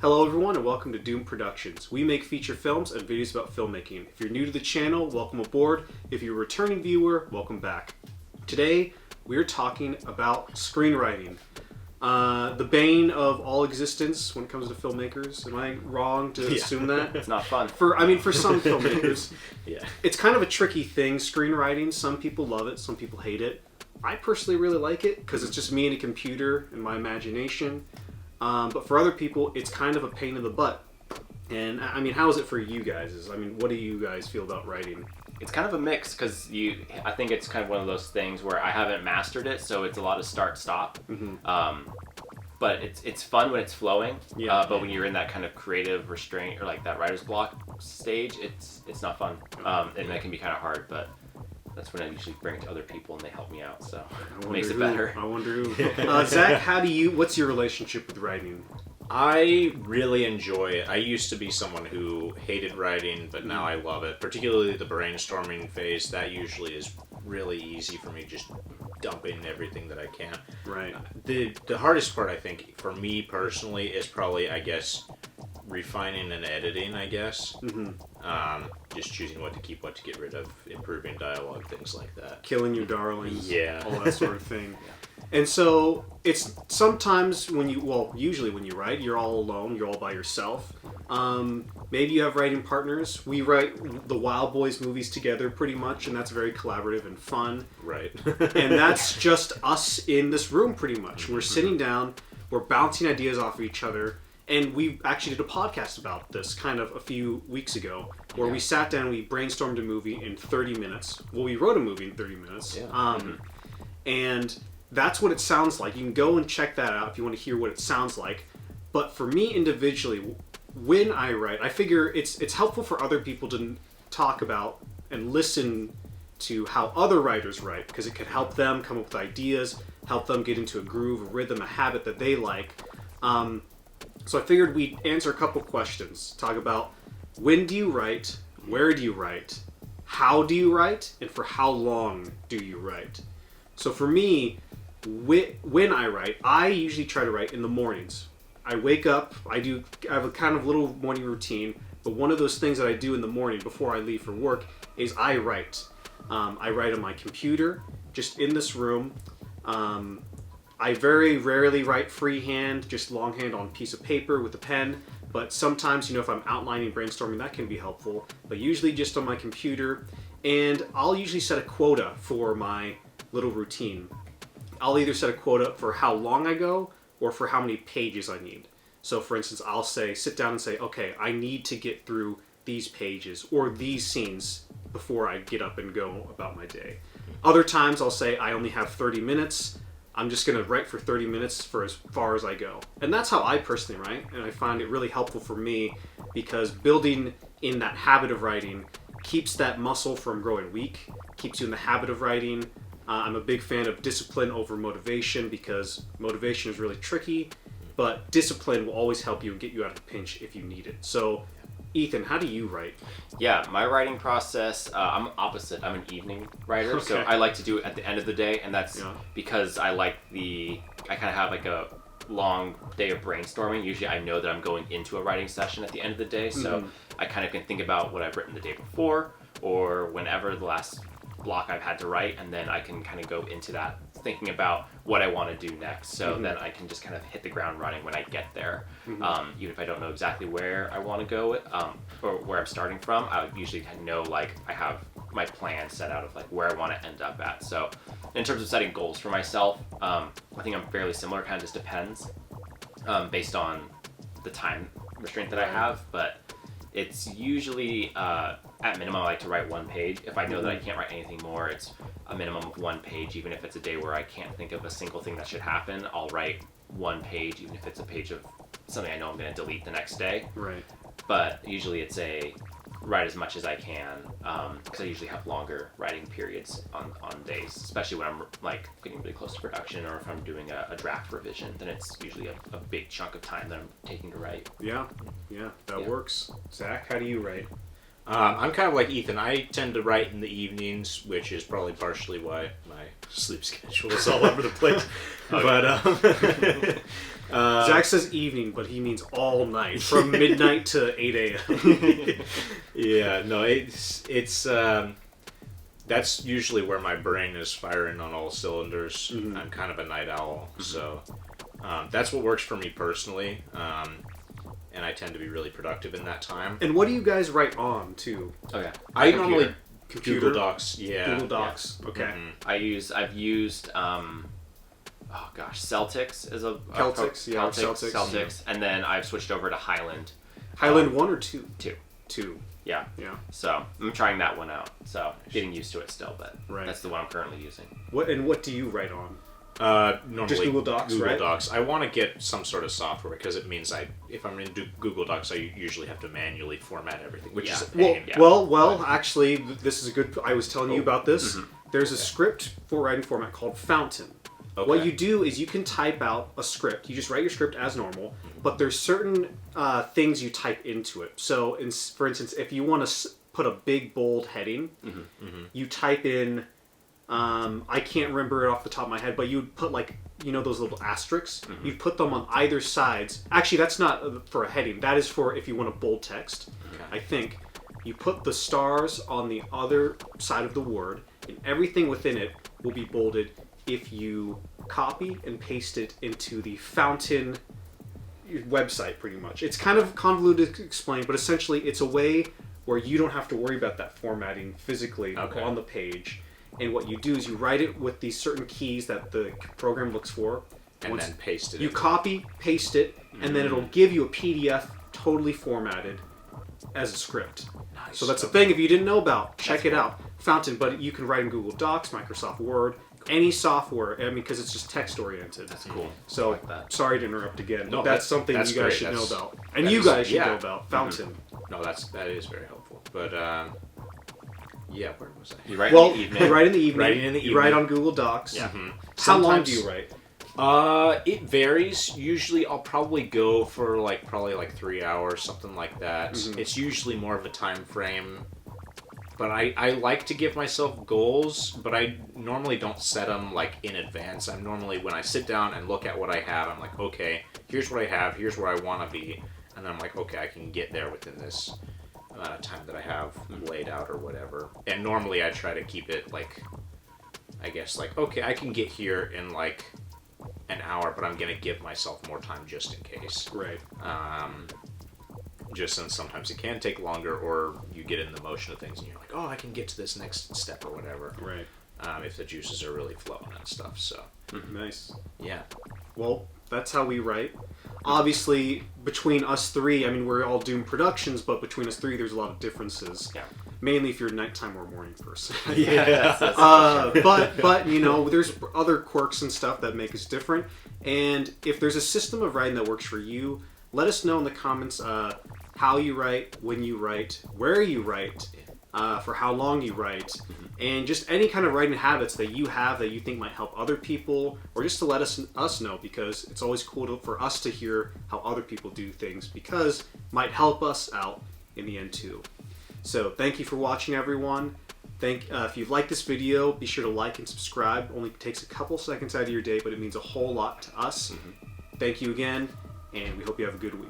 Hello everyone and welcome to Doom Productions. We make feature films and videos about filmmaking. If you're new to the channel, welcome aboard. If you're a returning viewer, welcome back. Today, we're talking about screenwriting. The bane of all existence when it comes to filmmakers. Am I wrong to assume that? It's not fun. For some filmmakers, Yeah. it's kind of a tricky thing, screenwriting. Some people love it, some people hate it. I personally really like it because it's just me and a computer and my imagination. But for other people, it's kind of a pain in the butt. And I mean, how is it for you guys? What do you guys feel about writing? It's kind of a mix because I think it's kind of one of those things where I haven't mastered it, so it's a lot of start-stop. Mm-hmm. But it's fun when it's flowing. Yeah. But when you're in that kind of creative restraint or like that writer's block stage, it's not fun. And that can be kind of hard. But that's when I usually bring it to other people and they help me out. So it makes it better. I wonder who. Zach, what's your relationship with writing? I really enjoy it. I used to be someone who hated writing, but now I love it. Particularly the brainstorming phase. That usually is really easy for me, just dumping everything that I can. Right. The hardest part, I think, for me personally, is probably, I guess, refining and editing, I guess. Mm-hmm. Just choosing what to keep, what to get rid of, improving dialogue, things like that. Killing your darlings. Yeah. All that sort of thing. And so it's sometimes usually when you write, you're all alone, you're all by yourself. Maybe you have writing partners. We write the Wild Boys movies together pretty much, and that's very collaborative and fun. Right. And that's just us in this room pretty much. We're sitting down, we're bouncing ideas off of each other, and we actually did a podcast about this kind of a few weeks ago, where we sat down and we brainstormed a movie in 30 minutes. Well, we wrote a movie in 30 minutes. Yeah. And that's what it sounds like. You can go and check that out if you want to hear what it sounds like. But for me individually, when I write, I figure it's helpful for other people to talk about and listen to how other writers write, because it can help them come up with ideas, help them get into a groove, a rhythm, a habit that they like. So I figured we'd answer a couple questions. Talk about when do you write, where do you write, how do you write, and for how long do you write? So for me, when I write, I usually try to write in the mornings. I wake up, I have a kind of little morning routine, but one of those things that I do in the morning before I leave for work is I write. I write on my computer, just in this room. I very rarely write freehand, just longhand on a piece of paper with a pen, but sometimes, if I'm outlining, brainstorming, that can be helpful, but usually just on my computer. And I'll usually set a quota for my little routine. I'll either set a quota for how long I go or for how many pages I need. So for instance, I'll sit down and say, okay, I need to get through these pages or these scenes before I get up and go about my day. Other times I'll say I only have 30 minutes. I'm just going to write for 30 minutes for as far as I go. And that's how I personally write, and I find it really helpful for me because building in that habit of writing keeps that muscle from growing weak, keeps you in the habit of writing. I'm a big fan of discipline over motivation because motivation is really tricky, but discipline will always help you and get you out of a pinch if you need it. So, Ethan, how do you write? Yeah, my writing process, I'm opposite. I'm an evening writer, so I like to do it at the end of the day, and that's because I kind of have like a long day of brainstorming. Usually I know that I'm going into a writing session at the end of the day, so I kind of can think about what I've written the day before or whenever the last block I've had to write, and then I can kind of go into that thinking about what I want to do next, so then I can just kind of hit the ground running when I get there. Even if I don't know exactly where I want to go or where I'm starting from, I usually kind of know, like, I have my plan set out of like where I want to end up at. So in terms of setting goals for myself, I think I'm fairly similar. It kind of just depends based on the time restraint that I have, but it's usually at minimum I like to write one page. If I know that I can't write anything more, it's a minimum of one page. Even if it's a day where I can't think of a single thing that should happen, I'll write one page, even if it's a page of something I know I'm going to delete the next day. Right. But usually it's write as much as I can, because I usually have longer writing periods on days, especially when I'm like getting really close to production, or if I'm doing a draft revision, then it's usually a big chunk of time that I'm taking to write. Yeah, that works. Zach, how do you write? I'm kind of like Ethan. I tend to write in the evenings, which is probably partially why my sleep schedule is all over the place. But Zach says evening, but he means all night, from midnight to 8 a.m. Yeah, no, it's that's usually where my brain is firing on all cylinders. Mm-hmm. I'm kind of a night owl, so that's what works for me personally. And I tend to be really productive in that time. And what do you guys write on, too? Okay. I normally Computer? Google Docs. Yeah. Google Docs. Yeah. Okay. Mm-hmm. I've used Celtics is a Celtics, yeah. Celtics, and then I've switched over to Highland. Highland 1 or 2? 2. 2. Yeah. Yeah. So I'm trying that one out. So getting used to it still, but that's the one I'm currently using. What do you write on? Normally just Google Docs, Google right? Docs. I want to get some sort of software because it means if I'm in Google Docs, I usually have to manually format everything, which is a pain. Well, actually, this is a good. I was telling you about this. Mm-hmm. There's a script for writing format called Fountain. Okay. What you do is you can type out a script. You just write your script as normal, but there's certain things you type into it. So, for instance, if you want to put a big bold heading, you type in. I can't remember it off the top of my head, but you'd put those little asterisks. Mm-hmm. You'd put them on either sides. Actually, that's not for a heading. That is for if you want a bold text. Okay. I think you put the stars on the other side of the word, and everything within it will be bolded if you copy and paste it into the Fountain website, pretty much. It's kind of convoluted to explain, but essentially it's a way where you don't have to worry about that formatting physically on the page. And what you do is you write it with these certain keys that the program looks for. And then paste it. You copy, paste it, and then it'll give you a PDF totally formatted as a script. Nice. So that's a thing if you didn't know about. Check it out. Fountain, but you can write in Google Docs, Microsoft Word, any software. I mean, because it's just text oriented. That's cool. So sorry to interrupt again. No, that's something you guys should know about. And you guys should know about. Fountain. No, that is very helpful. But yeah, where was I? You write in the evening. You write in the evening. Writing in the evening. You write on Google Docs. Yeah. Mm-hmm. How long do you write? It varies. Usually, I'll probably go for probably 3 hours, something like that. Mm-hmm. It's usually more of a time frame. But I like to give myself goals, but I normally don't set them in advance. I'm normally, when I sit down and look at what I have, I'm like, okay, here's what I have, here's where I want to be, and then I'm like, okay, I can get there within this amount of time that I have laid out or whatever. And normally I try to keep it okay, I can get here in an hour, but I'm gonna give myself more time just in case. Right. Just since sometimes it can take longer, or you get in the motion of things and you're like, oh, I can get to this next step or whatever. Right. If the juices are really flowing and stuff. So. Nice. Yeah. Well, that's how we write. Obviously, between us three, I mean, we're all Doom Productions, but between us three, there's a lot of differences. Yeah. Mainly if you're a nighttime or morning person. Yeah. But there's other quirks and stuff that make us different. And if there's a system of writing that works for you, let us know in the comments how you write, when you write, where you write, for how long you write, and just any kind of writing habits that you have that you think might help other people, or just to let us know, because it's always cool for us to hear how other people do things, because it might help us out in the end too. So thank you for watching, everyone. If you've liked this video, be sure to like and subscribe. It only takes a couple seconds out of your day, but it means a whole lot to us. Thank you again, and we hope you have a good week.